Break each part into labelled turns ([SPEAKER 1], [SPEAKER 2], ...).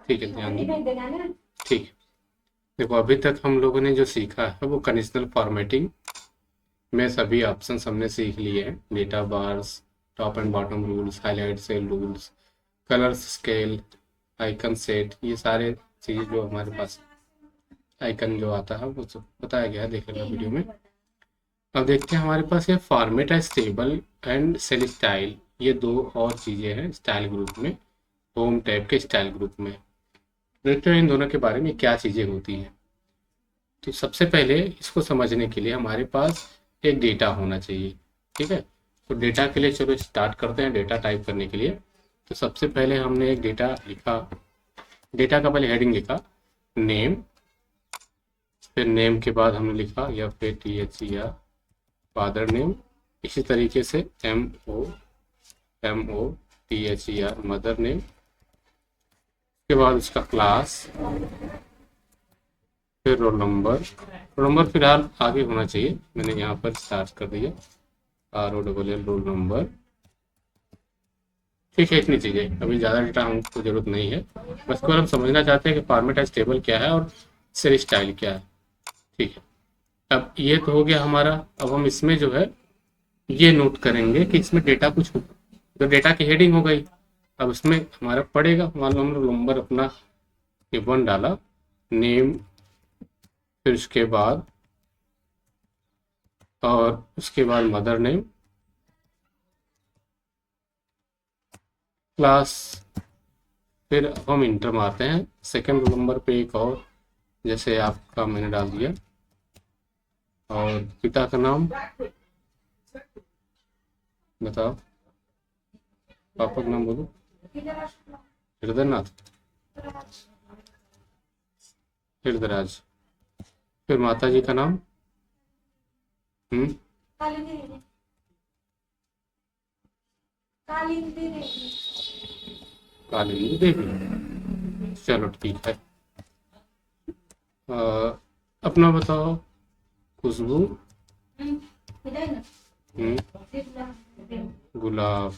[SPEAKER 1] ठीक है, ध्यान दो। ठीक है, देखो अभी तक हम लोगों ने जो सीखा है वो कंडीशनल फॉर्मेटिंग में सभी ऑप्शंस हमने सीख लिए हैं। Data bars, top and bottom rules, highlight cell rules, colours scale, icon set, ये सारे चीज़ जो हमारे पास आइकन जो आता है वो सब बताया गया है, देख लेना वीडियो में। अब देखते हैं हमारे पास ये फॉर्मेट है स्टेबल एंड सेल स्टाइल, ये दो और चीज़ें हैं स्टाइल ग्रुप में, होम टैब के स्टाइल ग्रुप में। देखते हैं इन दोनों के बारे में क्या चीज़ें होती हैं। तो सबसे पहले इसको समझने के लिए हमारे पास एक डेटा होना चाहिए। ठीक है, तो डेटा के लिए चलो स्टार्ट करते हैं। डेटा टाइप करने के लिए तो सबसे पहले हमने एक डेटा लिखा, डेटा का पहले हेडिंग लिखा नेम, फिर नेम के बाद हमने लिखा या फिर THER फादर नेम, इसी तरीके से MOTHER मदर नेम, के बाद उसका क्लास, फिर रोल नंबर। रोल नंबर फिलहाल आगे होना चाहिए, मैंने यहाँ पर स्टार्ट कर दिया ROLL रोल नंबर। ठीक है, इतनी चीज़ें, अभी ज़्यादा डेटा हमको जरूरत नहीं है, बस केवल हम समझना चाहते हैं कि फॉर्मेट एज टेबल क्या है और सेल स्टाइल क्या है। ठीक है, अब ये तो हो गया हमारा। अब हम इसमें जो है ये नोट करेंगे कि इसमें डेटा कुछ, तो डेटा की हेडिंग हो गई। अब इसमें हमारा पड़ेगा, मान लो हमने रोल नंबर अपना 1 डाला, नेम, फिर उसके बाद और उसके बाद मदर नेम, क्लास, फिर हम इंटर मारते हैं सेकंड रोल नंबर पे एक और, जैसे आपका मैंने डाल दिया, और पिता का नाम बताओ, पापा का नाम बोलो, हृदयनाथ, हृदयराज, फिर माता जी का नाम कालिंदी देवी। चलो ठीक है, अपना बताओ, खुशबू, गुलाब,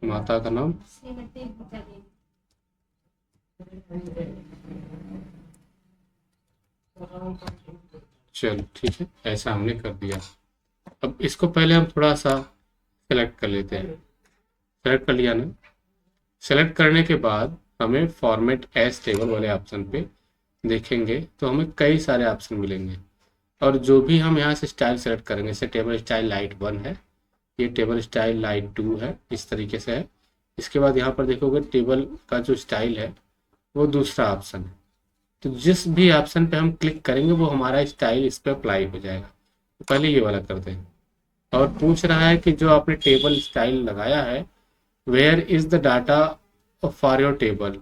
[SPEAKER 1] माता का नाम चलो ठीक है, ऐसा हमने कर दिया। अब इसको पहले हम थोड़ा सा सेलेक्ट कर लेते हैं। सेलेक्ट कर लिया ना, सेलेक्ट करने के बाद हमें फॉर्मेट एज टेबल वाले ऑप्शन पे देखेंगे तो हमें कई सारे ऑप्शन मिलेंगे, और जो भी हम यहाँ से स्टाइल सेलेक्ट करेंगे, जैसे टेबल स्टाइल लाइट 1 है, ये टेबल स्टाइल लाइट 2 है, इस तरीके से है। इसके बाद यहाँ पर देखोगे टेबल का जो स्टाइल है वो दूसरा ऑप्शन है, तो जिस भी ऑप्शन पे हम क्लिक करेंगे वो हमारा स्टाइल इस पर अप्लाई हो जाएगा। तो पहले ये वाला करते हैं, और पूछ रहा है कि जो आपने टेबल स्टाइल लगाया है, where is the data for your table,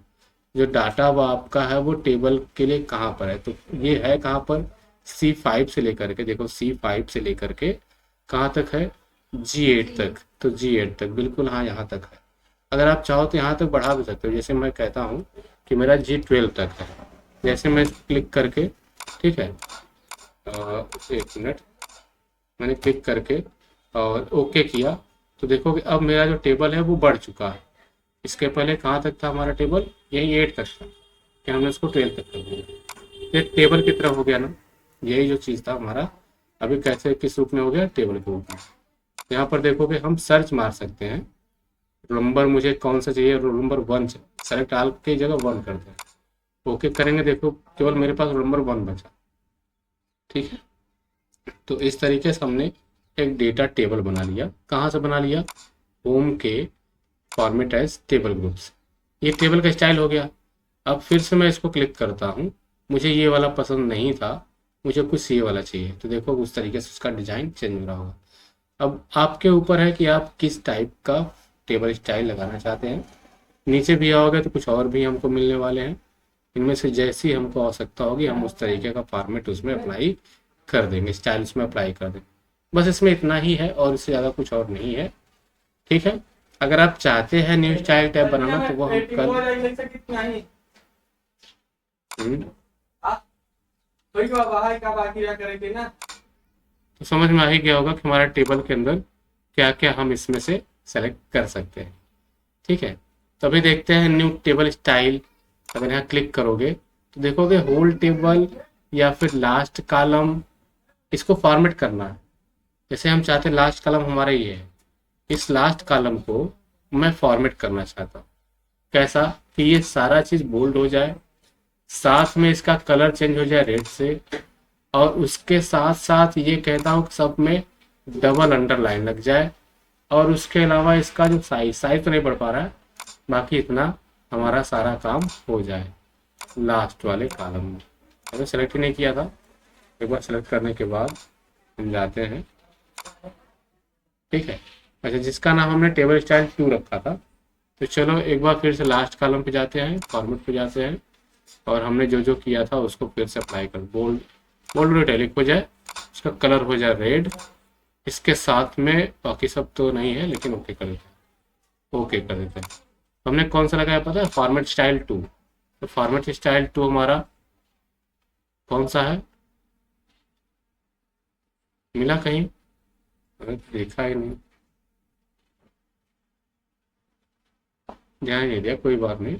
[SPEAKER 1] जो डाटा वो आपका है वो टेबल के लिए कहाँ पर है। तो ये है कहाँ पर, C5 से लेकर के, देखो C5 से लेकर के कहाँ तक है, G8 तक। तो G8 तक बिल्कुल, हाँ यहाँ तक है। अगर आप चाहो तो यहाँ तक बढ़ा भी सकते हो, जैसे मैं कहता हूँ कि मेरा G12 तक है, जैसे मैं क्लिक करके, ठीक है, एक मिनट, मैंने क्लिक करके और ओके किया, तो देखो कि अब मेरा जो टेबल है वो बढ़ चुका है। इसके पहले कहाँ तक था हमारा टेबल, यही 8 तक था, क्या हमने उसको 12 तक कर दिया। ये टेबल की तरह हो गया ना, यही जो चीज़ था हमारा, अभी कैसे किस रूप में हो गया, टेबल के रूप में। यहाँ पर देखोगे हम सर्च मार सकते हैं, रोल नंबर मुझे कौन सा चाहिए, रोल नंबर 1 से सेलेक्ट आल की जगह 1 कर दें, ओके करेंगे, देखो केवल मेरे पास रोल नंबर 1 बचा। ठीक है, तो इस तरीके से हमने एक डेटा टेबल बना लिया। कहाँ से बना लिया, होम के फॉर्मेट एज टेबल ग्रुप्स, ये टेबल का स्टाइल हो गया। अब फिर से मैं इसको क्लिक करता हूँ, मुझे ये वाला पसंद नहीं था, मुझे कुछ ये वाला चाहिए, तो देखो उस तरीके से उसका डिजाइन चेंज हो रहा होगा। अब आपके ऊपर है कि आप किस टाइप का टेबल स्टाइल लगाना चाहते हैं। नीचे भी आओगे तो कुछ और भी हमको मिलने वाले हैं, इनमें से जैसी हमको आवश्यकता होगी हम उस तरीके का फॉर्मेट उसमें अप्लाई कर देंगे, स्टाइल उसमें अप्लाई कर देंगे। बस इसमें इतना ही है और इससे ज़्यादा कुछ और नहीं है। ठीक है, अगर आप चाहते हैं न्यू स्टाइल टैब बनाना तो वो हम कर, तो समझ में आ ही गया होगा कि हमारा टेबल के अंदर क्या क्या हम इसमें से सेलेक्ट कर सकते हैं। ठीक है, तो अभी देखते हैं न्यू टेबल स्टाइल। अगर यहाँ क्लिक करोगे तो देखोगे होल टेबल या फिर लास्ट कॉलम, इसको फॉर्मेट करना है। जैसे हम चाहते हैं लास्ट कॉलम हमारा ये है, इस लास्ट कॉलम को मैं फॉर्मेट करना चाहता हूँ। कैसा कि ये सारा चीज बोल्ड हो जाए, साथ में इसका कलर चेंज हो जाए रेड से, और उसके साथ साथ ये कहता हूँ सब में डबल अंडरलाइन लग जाए, और उसके अलावा इसका जो साइज तो नहीं बढ़ पा रहा है, बाकी इतना हमारा सारा काम हो जाए लास्ट वाले कॉलम में। अगर सेलेक्ट ही नहीं किया था, एक बार सेलेक्ट करने के बाद हम जाते हैं। ठीक है, अच्छा जिसका नाम हमने टेबल स्टाइल 2 रखा था, तो चलो एक बार फिर से लास्ट कॉलम पे जाते हैं, फॉर्मेट पे जाते हैं, और हमने जो जो किया था उसको फिर से अप्लाई कर, बोल्ड बोल्ड इटैलिक हो जाए, उसका कलर हो जाए रेड, इसके साथ में बाकी सब तो नहीं है लेकिन ओके कर देते हैं, ओके कर देते हैं। हमने कौन सा लगाया पता है? Format style 2। तो फॉर्मेट स्टाइल 2 हमारा कौन सा है, मिला कहीं? अरे देखा ही नहीं, ध्यान नहीं दिया, कोई बात नहीं,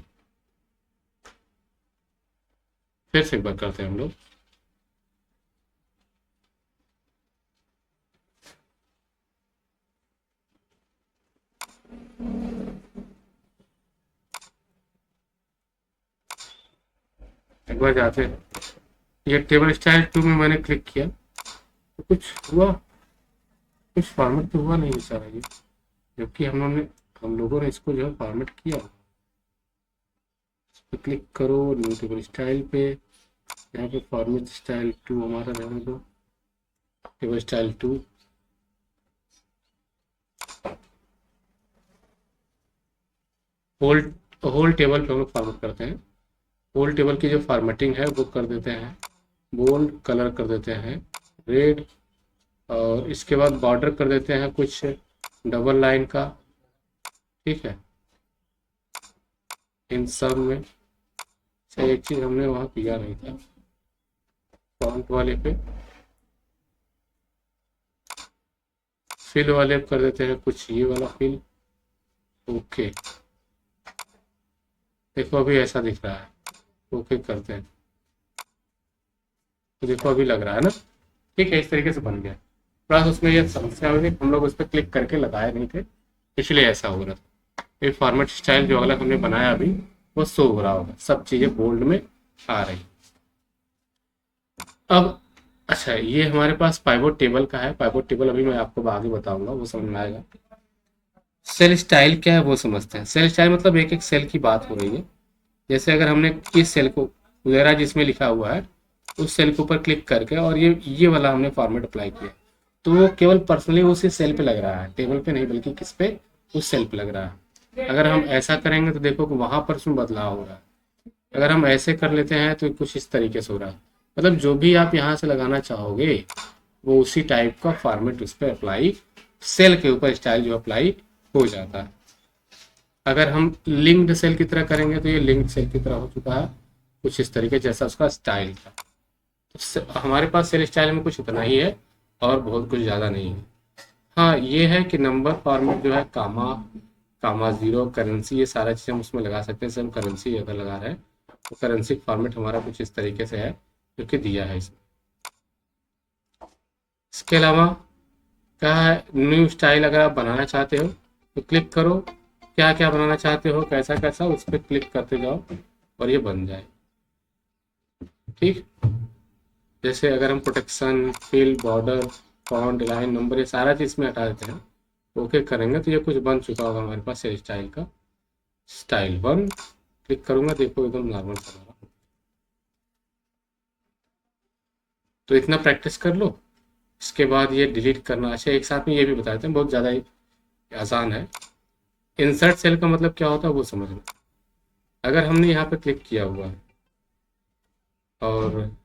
[SPEAKER 1] फिर से एक बार करते हैं हम लोग। एक बार जाते हैं, ये टेबल स्टाइल 2 में मैंने क्लिक किया तो कुछ हुआ, कुछ फॉर्मेट तो हुआ नहीं बेचारा ये, जबकि हम लोगों ने इसको जो है फॉर्मेट किया। इस पर क्लिक करो, न्यू टेबल स्टाइल पे, यहाँ पे फॉर्मेट स्टाइल 2 हमारा रहने दो, table style 2। Whole whole table पे हम लोग फॉर्मेट करते हैं। होल टेबल की जो फॉर्मेटिंग है वो कर देते हैं बोल्ड, कलर कर देते हैं रेड, और इसके बाद बॉर्डर कर देते हैं कुछ डबल लाइन का। ठीक है, इन सब में से एक चीज हमने वहाँ किया नहीं था, फॉन्ट वाले पे फिल वाले कर देते हैं कुछ ये वाला फिल। ओके, देखो अभी ऐसा दिख रहा है, ओके करते हैं तो देखो अभी लग रहा है ना। ठीक है, इस तरीके से बन गया। प्लस उसमें ये समस्या हुई थी, हम लोग उस पर क्लिक करके लगाए नहीं थे, इसलिए ऐसा हो रहा था। ये फॉर्मेट स्टाइल जो अगला हमने बनाया अभी वो शो हो रहा होगा, सब चीज़ें बोल्ड में आ रही। अब अच्छा, ये हमारे पास पाइवोट टेबल का है। पाइवोट टेबल अभी मैं आपको आगे बताऊंगा, वो समझ में आएगा। सेल स्टाइल क्या है वो समझते हैं। सेल स्टाइल मतलब एक एक सेल की बात हो रही है। जैसे अगर हमने इस सेल को वगैरह जिसमें लिखा हुआ है उस सेल के ऊपर क्लिक करके और ये वाला हमने फॉर्मेट अप्लाई किया, तो वो केवल पर्सनली उसी सेल पे लग रहा है, टेबल पे नहीं, बल्कि किस पे, उस सेल पे लग रहा है। अगर हम ऐसा करेंगे तो देखो कि वहां पर उसमें बदलाव हो रहा है। अगर हम ऐसे कर लेते हैं तो कुछ इस तरीके से हो रहा है। मतलब जो भी आप यहाँ से लगाना चाहोगे वो उसी टाइप का फॉर्मेट उस पर अप्लाई, सेल के ऊपर स्टाइल जो अप्लाई हो जाता है। अगर हम लिंक्ड सेल की तरह करेंगे तो ये लिंक्ड सेल की तरह हो चुका है, कुछ इस तरीके जैसा उसका स्टाइल था। तो हमारे पास सेल स्टाइल में कुछ इतना ही है और बहुत कुछ ज़्यादा नहीं है। हाँ ये है कि नंबर फॉर्मेट जो है, कामा, कामा जीरो, करेंसी, ये सारा चीज़ हम उसमें लगा सकते हैं। जैसे हम करेंसी अगर लगा रहे हैं तो करेंसी फॉर्मेट हमारा कुछ इस तरीके से है जो कि दिया है इसमें। इसके अलावा क्या है, न्यू स्टाइल अगर आप बनाना चाहते हो तो क्लिक करो, क्या क्या बनाना चाहते हो, कैसा कैसा, उस पर क्लिक करते जाओ और ये बन जाए। ठीक, जैसे अगर हम protection, fill, border, font, line, number, ये सारा चीज में हटा देते हैं, ओके करेंगे तो ये कुछ बन चुका होगा हमारे पास हेयर स्टाइल का। स्टाइल 1 क्लिक करूंगा, देखो एकदम नॉर्मल चल रहा। तो इतना प्रैक्टिस कर लो, इसके बाद ये डिलीट करना। अच्छा एक साथ में ये भी बता देते हैं, बहुत ज़्यादा आसान है। इंसर्ट सेल का मतलब क्या होता है वो समझ लो। अगर हमने यहाँ पे क्लिक किया हुआ है और